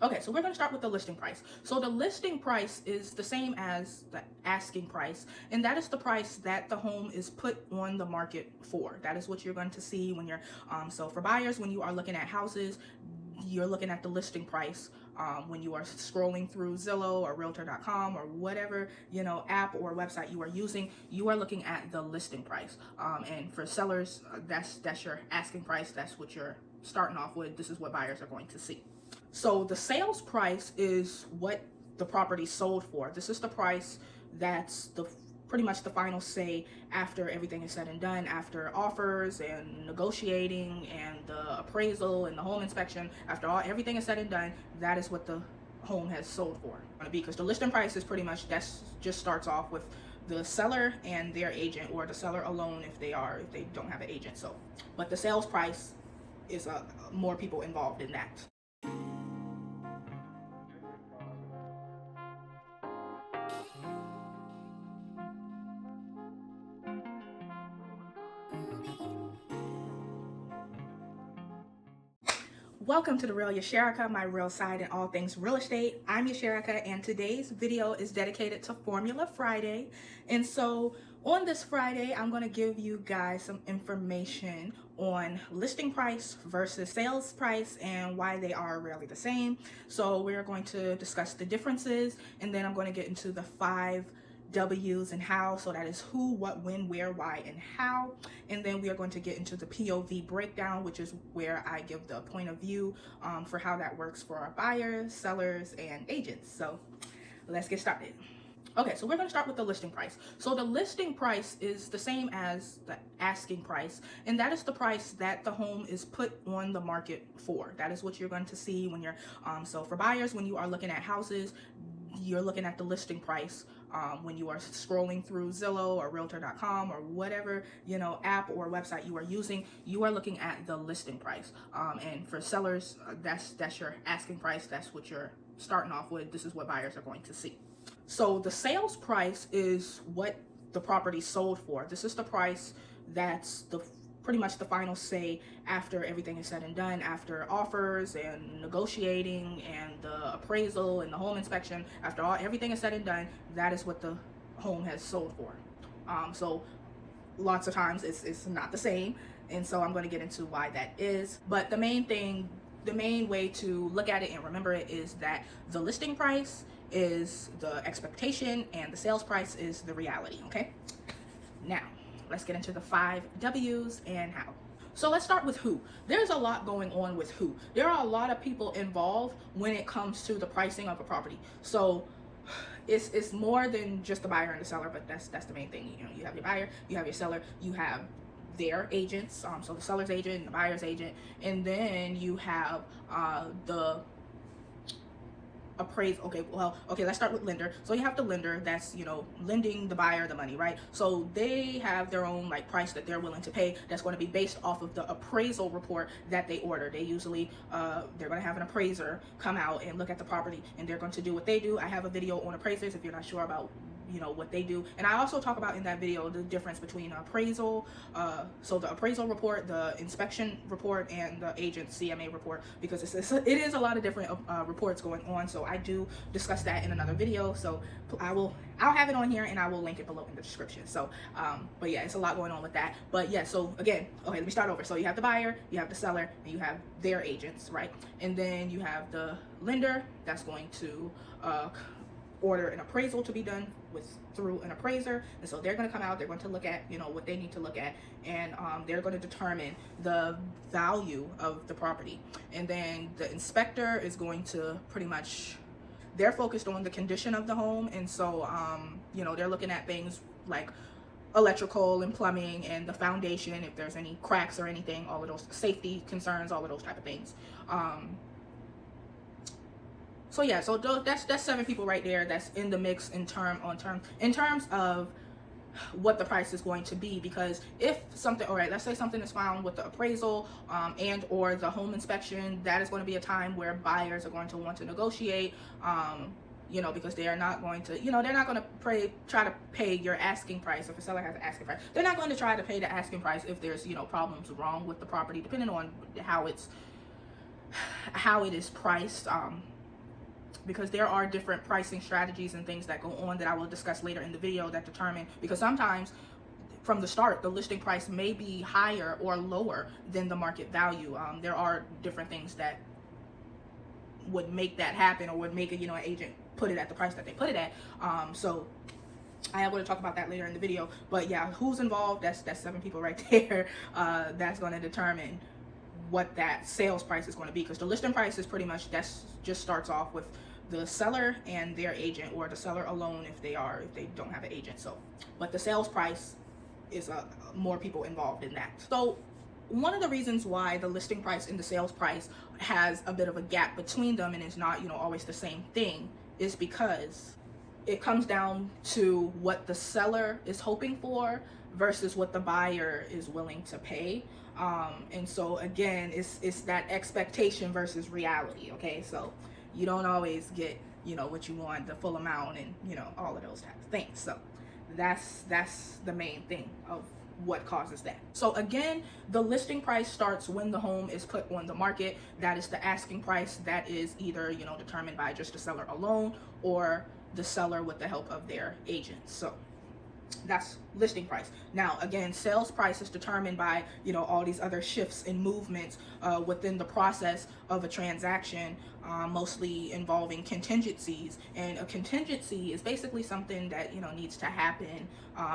Okay, so we're going to start with the listing price. So the listing price is the same as the asking price, and that is the price that the home is put on the market for. That is what you're going to see when you're, so for buyers, when you are looking at houses, you're looking at the listing price. When you are scrolling through Zillow or Realtor.com or whatever app or website you are using, you are looking at the listing price. And for sellers, that's your asking price. That's what you're starting off with. This is what buyers are going to see. So the sales price is what the property sold for. This is the price that's pretty much the final say after everything is said and done, after offers and negotiating and the appraisal and the home inspection. After everything is said and done, that is what the home has sold for. Because the listing price is pretty much, that's just starts off with the seller and their agent, or the seller alone if they don't have an agent. So, but the sales price is more people involved in that. Welcome to the Real Yasherica, my real side in all things real estate. I'm Yasherica, and today's video is dedicated to Formula Friday. And so on this Friday, I'm going to give you guys some information on listing price versus sales price and why they are really the same. So we're going to discuss the differences, and then I'm going to get into the 5 W's and how. So that is who, what, when, where, why, and how. And then we are going to get into the POV breakdown, which is where I give the point of view for how that works for our buyers, sellers, and agents. So let's get started. Okay, so we're going to start with the listing price. So the listing price is the same as the asking price, and that is the price that the home is put on the market for. That is what you're going to see when you're, so for buyers, when you are looking at houses, you're looking at the listing price. When you are scrolling through Zillow or Realtor.com or whatever app or website you are using, you are looking at the listing price. And for sellers, that's your asking price. That's what you're starting off with. This is what buyers are going to see. So the sales price is what the property sold for. This is the price that's pretty much the final say after everything is said and done, after offers and negotiating and the appraisal and the home inspection. After everything is said and done, that is what the home has sold for. So lots of times it's not the same, and so I'm going to get into why that is. But the main way to look at it and remember it is that the listing price is the expectation and the sales price is the reality. Okay, now let's get into the 5 W's and how. So let's start with who. There's a lot going on with who. There are a lot of people involved when it comes to the pricing of a property. So it's more than just the buyer and the seller, but that's the main thing. You have your buyer, you have your seller, you have their agents, so the seller's agent and the buyer's agent, and then you have the appraisal. Okay, let's start with lender. So you have the lender that's lending the buyer the money, right? So they have their own price that they're willing to pay, that's going to be based off of the appraisal report that they order. They usually they're going to have an appraiser come out and look at the property, and they're going to do what they do. I have a video on appraisers if you're not sure about what they do, and I also talk about in that video the difference between appraisal, so the appraisal report, the inspection report, and the agent CMA report, because it is a lot of different reports going on. So I do discuss that in another video, so I'll have it on here and I will link it below in the description. So but yeah, it's a lot going on with that. But yeah, so again, okay, let me start over. So you have the buyer, you have the seller, and you have their agents, right? And then you have the lender that's going to order an appraisal to be done through an appraiser, and so they're going to come out, they're going to look at what they need to look at, and they're going to determine the value of the property. And then the inspector is going to pretty much, they're focused on the condition of the home, and so they're looking at things like electrical and plumbing and the foundation, if there's any cracks or anything, all of those safety concerns, all of those type of things. So yeah, so that's 7 people right there that's in the mix in terms of what the price is going to be. Because if something, all right, let's say something is found with the appraisal and or the home inspection, that is going to be a time where buyers are going to want to negotiate, because they are not going to, they're not going to try to pay your asking price. If a seller has an asking price, they're not going to try to pay the asking price if there's problems wrong with the property, depending on how it is priced. because there are different pricing strategies and things that go on that I will discuss later in the video that determine, because sometimes from the start the listing price may be higher or lower than the market value. There are different things that would make that happen, or would make it, an agent put it at the price that they put it at. So I am going to talk about that later in the video. But yeah, who's involved? That's 7 people right there. That's going to determine what that sales price is going to be, because the listing price is pretty much, that's just starts off with the seller and their agent, or the seller alone if they don't have an agent. So, but the sales price is more people involved in that. So one of the reasons why the listing price and the sales price has a bit of a gap between them, and is not, always the same thing, is because it comes down to what the seller is hoping for versus what the buyer is willing to pay. And so again, it's that expectation versus reality. Okay, so you don't always get, what you want, the full amount, and all of those types of things. So that's the main thing of what causes that. So again, the listing price starts when the home is put on the market. That is the asking price. That is either, determined by just the seller alone, or the seller with the help of their agent. So that's listing price. Now again, sales price is determined by, all these other shifts and movements within the process of a transaction, mostly involving contingencies. And a contingency is basically something that needs to happen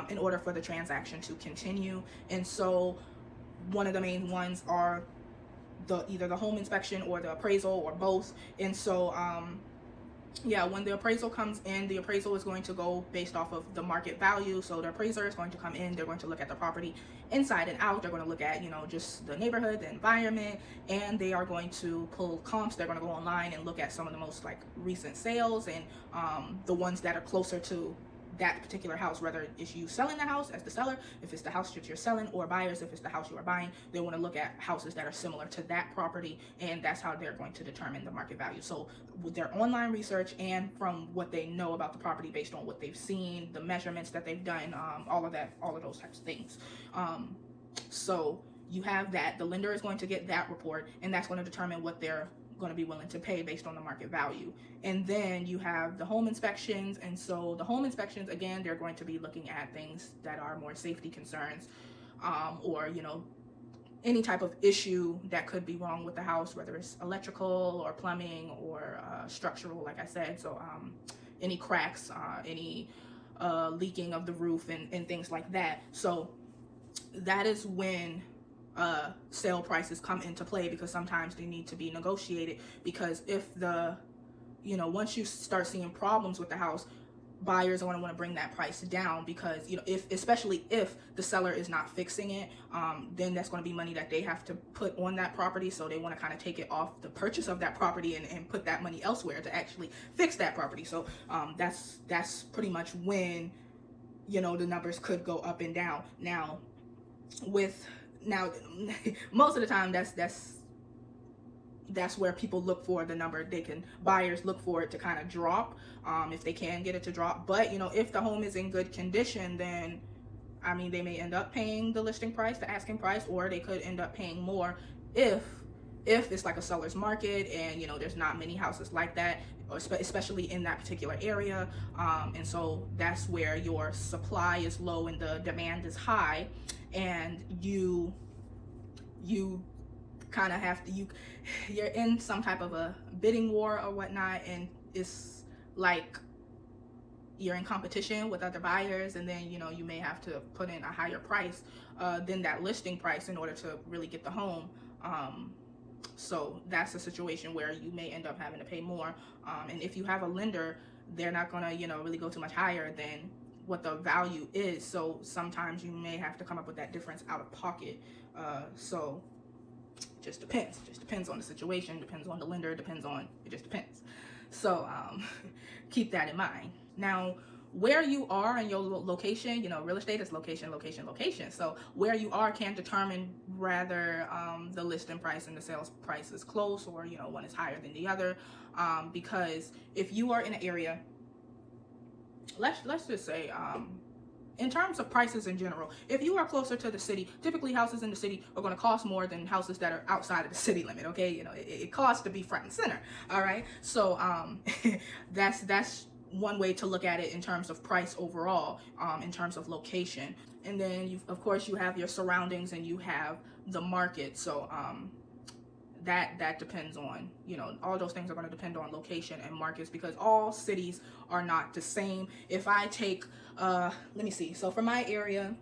in order for the transaction to continue. And so one of the main ones are either the home inspection or the appraisal, or both. And so yeah, when the appraisal comes in, the appraisal is going to go based off of the market value. So the appraiser is going to come in, they're going to look at the property inside and out. They're going to look at, just the neighborhood, the environment, and they are going to pull comps. They're going to go online and look at some of the most recent sales, and the ones that are closer to that particular house, whether it's you selling the house as the seller, if it's the house that you're selling, or buyers, if it's the house you are buying. They want to look at houses that are similar to that property, and that's how they're going to determine the market value. So with their online research, and from what they know about the property based on what they've seen, the measurements that they've done, all of those types of things. So you have that. The lender is going to get that report, and that's going to determine what they're going to be willing to pay based on the market value. And then you have the home inspections. And so the home inspections, again, they're going to be looking at things that are more safety concerns, or any type of issue that could be wrong with the house, whether it's electrical or plumbing or structural, like I said. So any cracks, any leaking of the roof, and things like that. So that is when sale prices come into play, because sometimes they need to be negotiated. Because if once you start seeing problems with the house, buyers are going to want to bring that price down, because especially if the seller is not fixing it, then that's going to be money that they have to put on that property. So they want to kind of take it off the purchase of that property and put that money elsewhere to actually fix that property. So that's pretty much when the numbers could go up and down. Now most of the time that's where people look for the number. Buyers look for it to kind of drop, if they can get it to drop. But if the home is in good condition, then they may end up paying the listing price, the asking price, or they could end up paying more if it's like a seller's market, and there's not many houses like that, or especially in that particular area. And so that's where your supply is low and the demand is high, and you kind of have to, you're in some type of a bidding war or whatnot, and it's like you're in competition with other buyers, and then you may have to put in a higher price than that listing price in order to really get the home. So that's a situation where you may end up having to pay more, and if you have a lender, they're not gonna really go too much higher than what the value is. So sometimes you may have to come up with that difference out of pocket. So just depends on the situation, depends on the lender, it just depends. So keep that in mind. Now, where you are in your location, real estate is location. So where you are can determine whether the listing price and the sales price is close, or one is higher than the other. Because if you are in an area, let's just say in terms of prices in general, if you are closer to the city, typically houses in the city are going to cost more than houses that are outside of the city limit. Okay, you know, it costs to be front and center. All right, so that's one way to look at it in terms of price overall, in terms of location. And then you, of course, you have your surroundings and you have the market. So that depends on, you know, all those things are going to depend on location and markets, because all cities are not the same. If I take let me see, so for my area,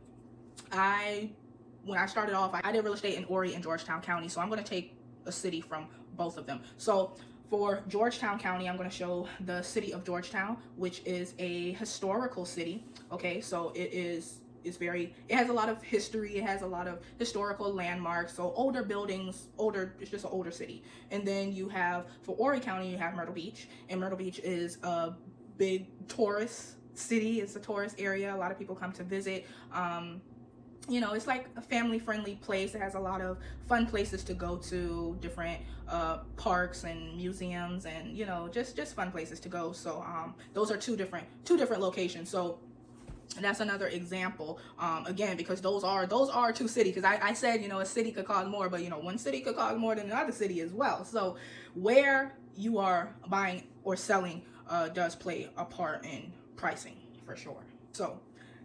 when I started off, I did real estate in Horry and Georgetown County, so I'm going to take a city from both of them. So for Georgetown County, I'm going to show the city of Georgetown, which is a historical city. Okay, so it has a lot of history, it has a lot of historical landmarks, so older buildings, it's just an older city. And then you have, for Horry County, you have Myrtle Beach, and Myrtle Beach is a big tourist city. It's a tourist area, a lot of people come to visit. You know, it's like a family-friendly place. It has a lot of fun places to go to, different parks and museums, and, you know, just fun places to go. So those are two different locations. So that's another example, again, because those are two cities, because I said, you know, a city could cost more, but, you know, one city could cost more than another city as well. So where you are buying or selling does play a part in pricing, for sure. So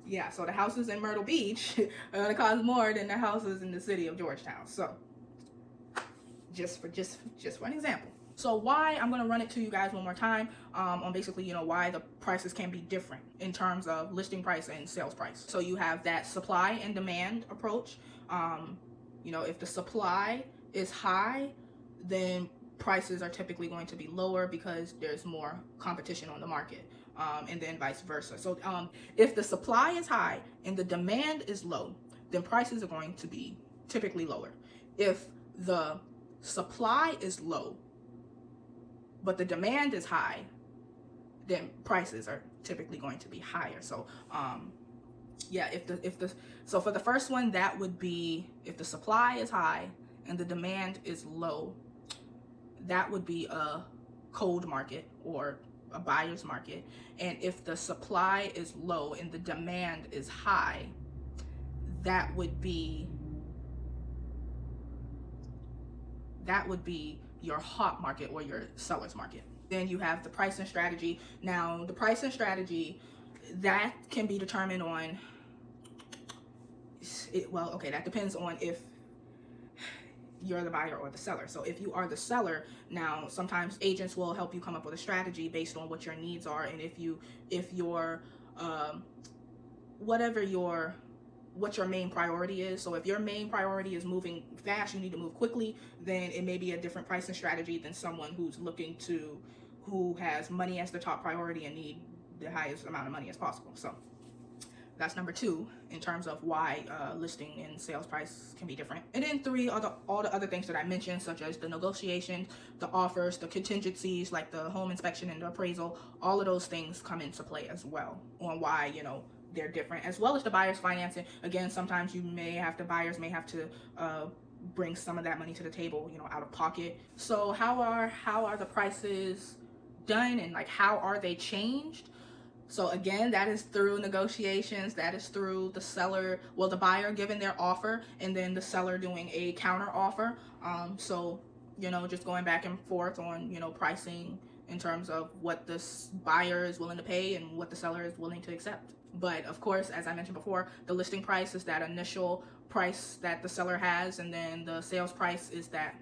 yeah, so the houses in Myrtle Beach are going to cost more than the houses in the city of Georgetown. So just for an example. So why, I'm going to run it to you guys one more time, on basically, you know, why the prices can be different in terms of listing price and sales price. So you have that supply and demand approach. You know, if the supply is high, then prices are typically going to be lower because there's more competition on the market, and then vice versa. So if the supply is high and the demand is low, then prices are going to be typically lower. If the supply is low but the demand is high, then prices are typically going to be higher. So yeah, so for the first one, that would be, if the supply is high and the demand is low, that would be a cold market or a buyer's market. And if the supply is low and the demand is high, that would be your hot market or your seller's market. Then you have the pricing strategy. Now, the pricing strategy, that can be determined on, that depends on if you're the buyer or the seller. So if you are the seller, now sometimes agents will help you come up with a strategy based on what your needs are, and if your what your main priority is. So if your main priority is moving fast, you need to move quickly, then it may be a different pricing strategy than someone who has money as the top priority and need the highest amount of money as possible. So that's number 2 in terms of why listing and sales price can be different. And then 3 are all the other things that I mentioned, such as the negotiation, the offers, the contingencies, like the home inspection and the appraisal. All of those things come into play as well on why, you know, they're different, as well as the buyer's financing. Again, sometimes buyers may have to bring some of that money to the table, you know, out of pocket. So how are the prices done, and like how are they changed? So again, that is through negotiations. That is through the buyer giving their offer and then the seller doing a counter offer. So, you know, just going back and forth on, you know, pricing in terms of what this buyer is willing to pay and what the seller is willing to accept. But of course, as I mentioned before, the listing price is that initial price that the seller has, and then the sales price is that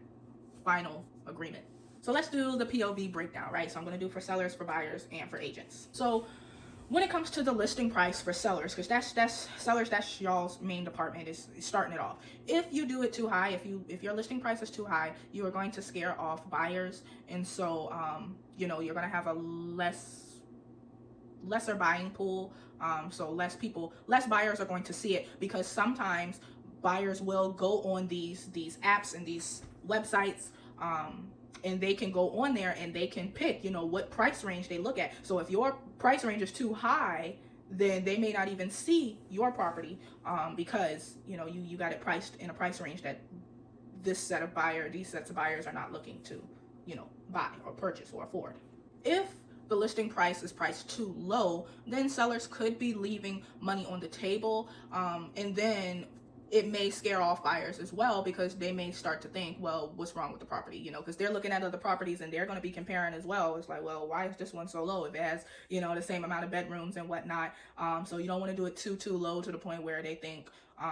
final agreement. So let's do the POV breakdown, right? So I'm going to do for sellers, for buyers, and for agents. So when it comes to the listing price for sellers, because that's sellers, that's y'all's main department, is starting it off. If you do it too high, if your listing price is too high, you are going to scare off buyers, and so you know, you're going to have a lesser buying pool. So less buyers are going to see it, because sometimes buyers will go on these apps and these websites, and they can go on there and they can pick, you know, what price range they look at. So if your price range is too high, then they may not even see your property, because, you know, you got it priced in a price range that these sets of buyers are not looking to, you know, buy or purchase or afford. If the listing price is priced too low, then sellers could be leaving money on the table, and then it may scare off buyers as well, because they may start to think, well, what's wrong with the property, you know, because they're looking at other properties and they're going to be comparing as well. It's like, well, why is this one so low if it has, you know, the same amount of bedrooms and whatnot? So you don't want to do it too low to the point where they think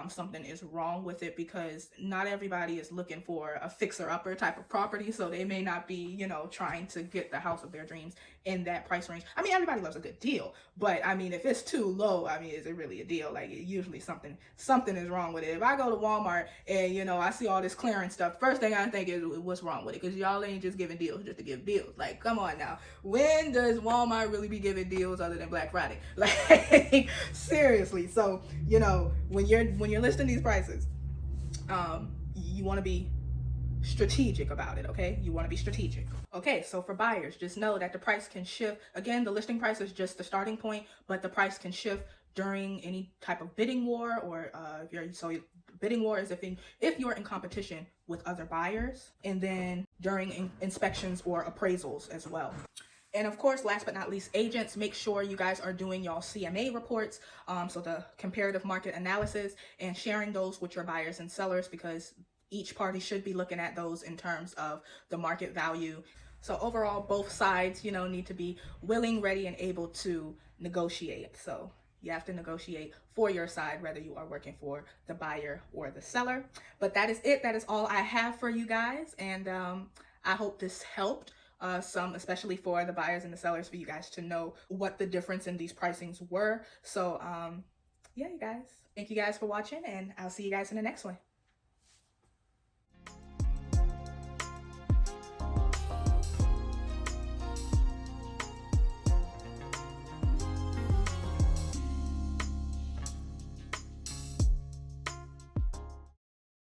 something is wrong with it, because not everybody is looking for a fixer-upper type of property, so they may not be, you know, trying to get the house of their dreams in that price range. I mean, everybody loves a good deal, but I mean, if it's too low, I mean, is it really a deal? Like, usually something is wrong with it. If I go to Walmart and, you know, I see all this clearance stuff, first thing I think is, what's wrong with it? Because y'all ain't just giving deals just to give deals. Like, come on now. When does Walmart really be giving deals other than Black Friday? Like, seriously. So, you know, when you're listing these prices, you want to be strategic about it, okay? You want to be strategic. Okay, so for buyers, just know that the price can shift. Again, the listing price is just the starting point, but the price can shift during any type of bidding war, or bidding war is if you're in competition with other buyers, and then during inspections or appraisals as well. And of course, last but not least, agents, make sure you guys are doing y'all CMA reports, so the comparative market analysis, and sharing those with your buyers and sellers, because each party should be looking at those in terms of the market value. So overall, both sides, you know, need to be willing, ready, and able to negotiate. So you have to negotiate for your side, whether you are working for the buyer or the seller. But that is it. That is all I have for you guys. And I hope this helped some, especially for the buyers and the sellers, for you guys to know what the difference in these pricings were. So yeah, you guys, thank you guys for watching, and I'll see you guys in the next one.